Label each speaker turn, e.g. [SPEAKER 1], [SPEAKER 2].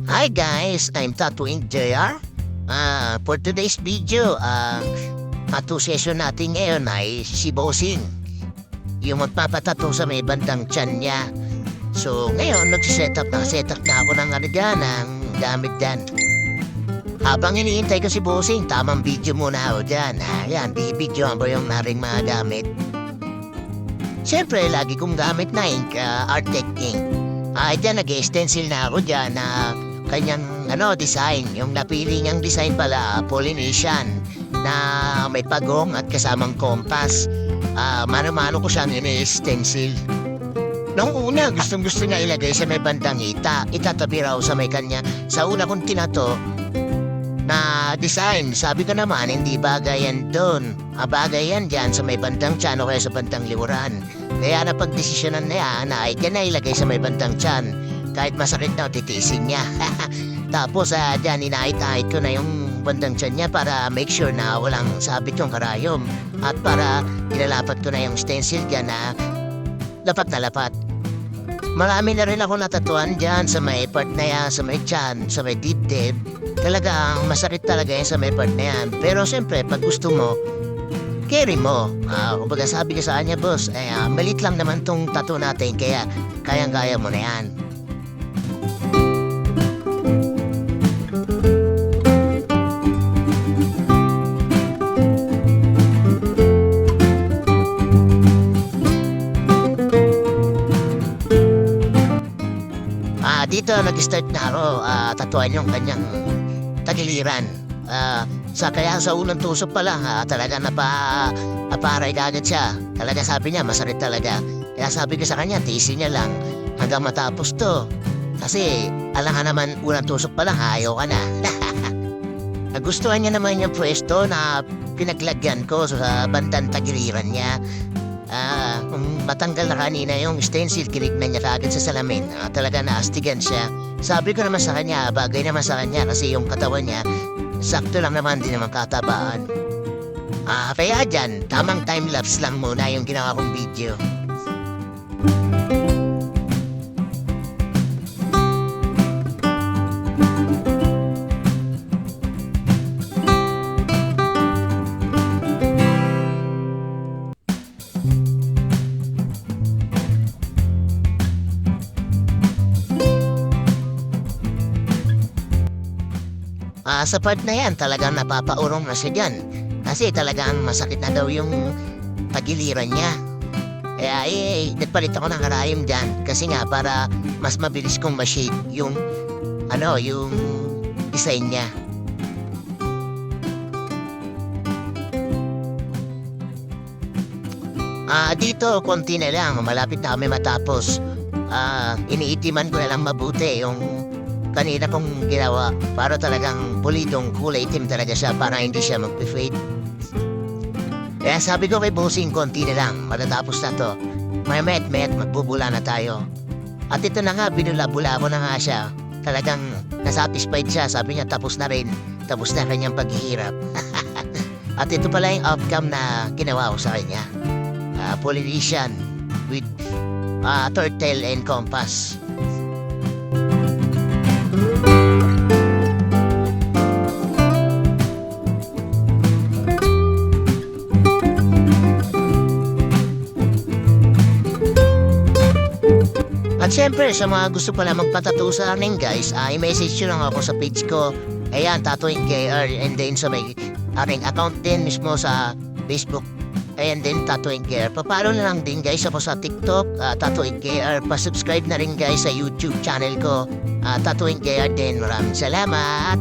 [SPEAKER 1] Hi guys, I'm Tattooing JR. For today's video, tattoo session natin ngayon ay si Bossing. Yung magpapatattoo sa may bandang tiyan niya. So ngayon, nag-set up na ako ng ng gamit dyan. Habang iniintay ko si Bossing, tamang video muna ako dyan. Ayan, bibidyoan ko yung naring mga gamit. Siyempre, lagi kong gamit na ink, Artec ink. Dyan, nag-stencil na ako dyan na kanyang design. Yung napili niyang design pala, Polynesian, na may pagong at kasamang kompas. Mano-mano ko siyang ini-stencil. Nung una, gustong-gusto niya ilagay sa may bandang itatabi raw sa may kanya. Sa una kong tinato na design, sabi ko naman, hindi bagay yan doon. Bagay yan dyan sa may bandang tiyan o kaya sa bandang liwuran. Kaya napagdesisyonan na yan na dyan na ilagay sa may bandang tiyan. Kahit masakit na titiisin niya. Tapos dyan inahit-ahit ko na yung bandang tiyan niya para make sure na walang sabit yung karayom. At para inalapat ko na yung stencil dyan na lapat na lapat. Marami na rin ako natatuan dyan sa may part na yan, sa may tiyan, sa may dibdib. Talagang masakit talaga yan sa may part na yan. Pero siyempre, pag gusto mo, carry mo. Kumbaga sabi ko sa kanya, boss, malit lang naman tong tattoo natin, kaya kayang-kaya mo na yan. Dito nag-start na ako tatuan yung kanyang tagiliran. Kaya sa unang tusok pa lang, talaga naparay agad siya. Talaga sabi niya, masakit talaga. Kaya sabi ko sa kanya, tiisin niya lang hanggang matapos to. Kasi alam ka naman, unang tusok pa lang, ayaw ka na. Nagustuhan niya naman yung pwesto na pinaglagyan ko sa bandang tagiliran niya. Kung matanggal na kanina yung stencil, kinignan niya kaagad sa salamin. Talaga naastigan siya. Sabi ko naman sa kanya, bagay naman sa kanya kasi yung katawan niya, sakto lang naman, di naman katabaan. Kaya dyan, tamang time-lapse lang muna yung ginawa kong video. Sa part na yan, talagang napapaurong na siya dyan. Kasi talagang masakit na daw yung tagiliran niya. Kaya nagpalit ako ng karayom dyan. Kasi nga, para mas mabilis kong ma-shape yung design niya. Dito, konti na lang. Malapit na kami matapos. Iniitiman ko na lang mabuti yung kanina kong ginawa para talagang pulidong kulay itim talaga siya para hindi siya mag-fade. Kaya sabi ko kay Bossing, konti na lang, matatapos na to. Met magbubula na tayo. At ito na nga, binula-bula ko na nga siya. Talagang nasatisfied siya, sabi niya tapos na rin. Tapos na kanyang paghihirap. At ito pala yung outcome na ginawa ko sa kanya. Polynesian with turtle and compass. At syempre, sa mga gusto pala magpatattoo sa akin guys, i-message nyo lang ako sa page ko. Ayan, Tattooing KR. And then sa may aking account din mismo sa Facebook. Ayan din, Tattooing KR. Papalo na lang din guys ako sa TikTok, Tattooing KR. Pa-subscribe na rin guys sa YouTube channel ko, Tattooing KR din. Maraming salamat!